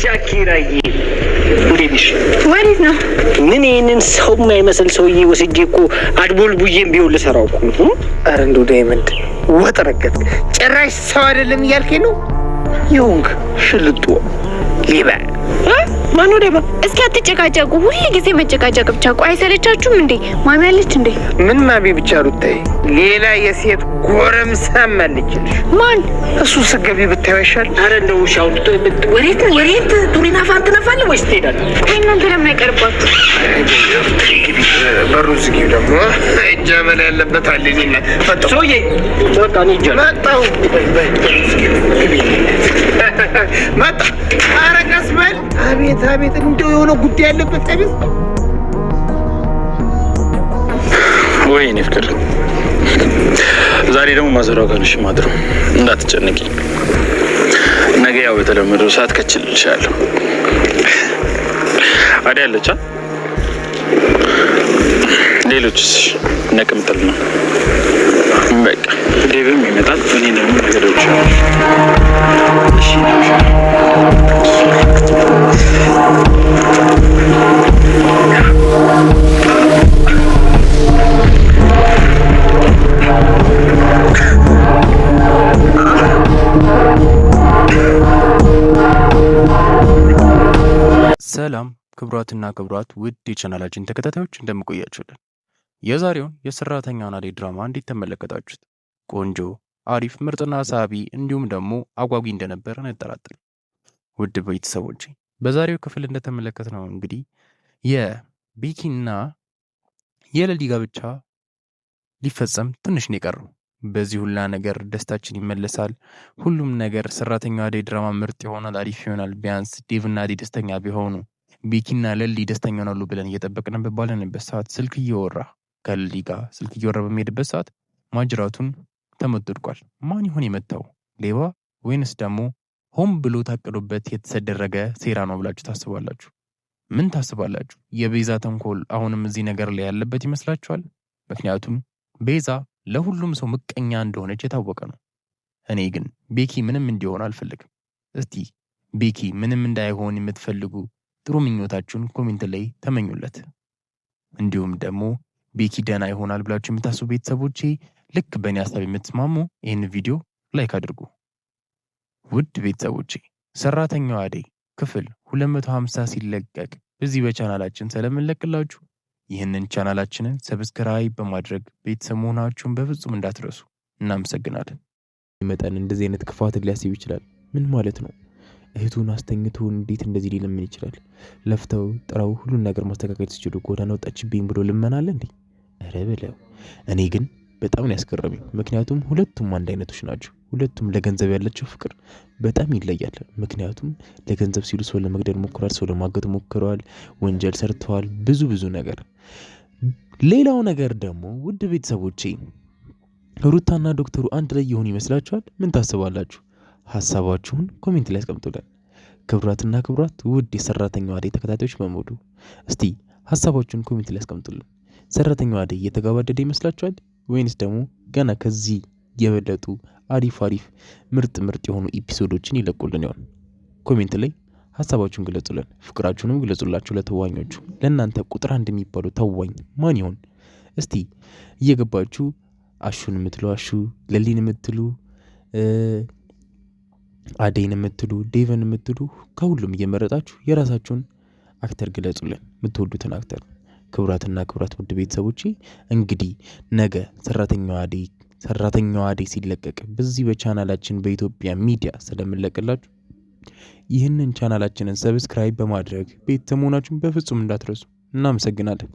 ሻኪራዬ እንዴት ነሽ? ወዴት ነው? ምን ይሄንን ሰው የማይመስል ሰውዬ ወስጄ እኮ አድቦልቡዬም ቢሆን ልሰራው እኮ። ኧረ እንደው ዳይመንድ ወጥ ረገጥ ጭራሽ ሰው አይደለም እያልከኝ ነው? ይሁንክ ሽልጡ ሌባ ማነው ሌባ? እስኪ አትጨቃጨቁ። ሁሉ ጊዜ መጨቃጨቅ ብቻ። ቆይ አይሰለቻችሁም እንዴ? ማሚ አለች እንዴ? ምን ማሚ ብቻ ሩታዬ፣ ሌላ የሴት ጎረምሳ አለችልሽ። ማን? እሱ ስገቢ ብታዩ ይሻል። ኧረ እንደው ሻው ወሬት ቱሪና ፋንት ነፋለ ወይስ ትሄዳለህ? እናንተ ለምን አይቀርባችሁ? በሩ ዝጊው ደግሞ እጃ በላይ ያለበት አለኝና ፈጣ ሰውዬ በቃ ነው ይጃል መጣው መጣ። ኧረ ቀስ በል። አቤት አቤት፣ እንደው የሆነ ጉዳይ ያለበት አቤት። ወይኔ ፍቅር፣ ዛሬ ደግሞ ማዘሯ ጋር ነሽ ማድረው። እንዳትጨነቂ፣ ነገ ያው የተለመደው ሰዓት ከችልልሻለሁ። አዲያ አለቻ? ሌሎችስ ነቅምጥል ነው። በቃ ዴቭም ይመጣል። እኔ ደግሞ ነገ ደውልሻለሁ። እሺ ሰላም ክቡራትና ክቡራት ውድ የቻናላችን ተከታታዮች እንደምቆያችሁልን፣ የዛሬውን የሰራተኛዋን አደይ ድራማ እንዴት ተመለከታችሁት? ቆንጆ፣ አሪፍ፣ ምርጥና ሳቢ እንዲሁም ደግሞ አጓጊ እንደነበረ እንጠራጠር። ውድ ቤተሰቦች በዛሬው ክፍል እንደተመለከትነው እንግዲህ የቤኪና የለሊ ጋብቻ ሊፈጸም ትንሽ ነው የቀረው። በዚህ ሁላ ነገር ደስታችን ይመለሳል። ሁሉም ነገር ሰራተኛዋ አደይ ድራማ ምርጥ ይሆናል፣ አሪፍ ይሆናል። ቢያንስ ዴቭና አደይ ደስተኛ ቢሆኑ ቤኪና ለሊ ደስተኛ ይሆናሉ ብለን እየጠበቅን ባለንበት ሰዓት ስልክ እየወራ ከለሊ ጋር ስልክ እየወራ በሚሄድበት ሰዓት ማጅራቱን ተመጥቷል። ማን ይሆን የመታው? ሌባ ወይንስ ደግሞ ሆም ብሎ ታቅዶበት የተሰደረገ ሴራ ነው ብላችሁ ታስባላችሁ? ምን ታስባላችሁ? የቤዛ ተንኮል አሁንም እዚህ ነገር ላይ ያለበት ይመስላችኋል? ምክንያቱም ቤዛ ለሁሉም ሰው ምቀኛ እንደሆነች የታወቀ ነው። እኔ ግን ቤኪ ምንም እንዲሆን አልፈልግም። እስቲ ቤኪ ምንም እንዳይሆን የምትፈልጉ ጥሩ ምኞታችሁን ኮሜንት ላይ ተመኙለት። እንዲሁም ደግሞ ቤኪ ደህና ይሆናል ብላችሁ የምታስቡ ቤተሰቦቼ ልክ በእኔ ሀሳብ የምትስማሙ ይህን ቪዲዮ ላይክ አድርጉ። ውድ ቤተሰቦቼ ሰራተኛዋ አደይ ክፍል 250 ሲለቀቅ በዚህ በቻናላችን ስለምንለቅላችሁ ይህንን ቻናላችንን ሰብስክራይብ በማድረግ ቤተሰብ መሆናችሁን በፍጹም እንዳትረሱ። እናመሰግናለን። መጠን እንደዚህ አይነት ክፋትን ሊያስብ ይችላል። ምን ማለት ነው? እህቱን አስተኝቶ እንዴት እንደዚህ ሊለምን ይችላል? ለፍተው ጥረው ሁሉን ነገር ማስተካከል ሲችሉ ጎዳና ወጣችብኝ ብሎ ልመናል እንዴ? ኧረ በለው። እኔ ግን በጣም ነው ያስገረመኝ። ምክንያቱም ሁለቱም አንድ አይነቶች ናቸው። ሁለቱም ለገንዘብ ያላቸው ፍቅር በጣም ይለያል። ምክንያቱም ለገንዘብ ሲሉ ሰው ለመግደል ሞክረዋል፣ ሰው ለማገት ሞክረዋል፣ ወንጀል ሰርተዋል፣ ብዙ ነገር። ሌላው ነገር ደግሞ ውድ ቤተሰቦቼ ሩታና ዶክተሩ አንድ ላይ የሆኑ ይመስላችኋል? ምን ታስባላችሁ? ሀሳባችሁን ኮሜንት ላይ አስቀምጡልን። ክቡራትና ክቡራት ውድ የሰራተኛዋ አደይ ተከታታዮች በሙሉ እስቲ ሀሳባችሁን ኮሜንት ላይ አስቀምጡልን። ሰራተኛዋ አደይ እየተጋባደደ ይመስላችኋል ወይንስ ደግሞ ገና ከዚህ የበለጡ አሪፍ ምርጥ የሆኑ ኤፒሶዶችን ይለቁልን ይሆን? ኮሜንት ላይ ሀሳባችሁን ግለጹልን። ፍቅራችሁንም ግለጹላችሁ ለተዋኞቹ። ለእናንተ ቁጥር አንድ የሚባሉ ተዋኝ ማን ይሆን? እስቲ እየገባችሁ አሹን የምትሉ አሹ፣ ለሊን የምትሉ አደይን የምትሉ ዴቨን የምትሉ ከሁሉም እየመረጣችሁ የራሳችሁን አክተር ግለጹልን፣ የምትወዱትን አክተር። ክቡራትና ክቡራት ውድ ቤተሰቦቼ እንግዲህ ነገ ሰራተኛዋ አደይ ሲለቀቅ በዚህ በቻናላችን በኢትዮጵያ ሚዲያ ስለምንለቅላችሁ ይህንን ቻናላችንን ሰብስክራይብ በማድረግ ቤተሰብ መሆናችሁን በፍጹም እንዳትረሱ። እናመሰግናለን።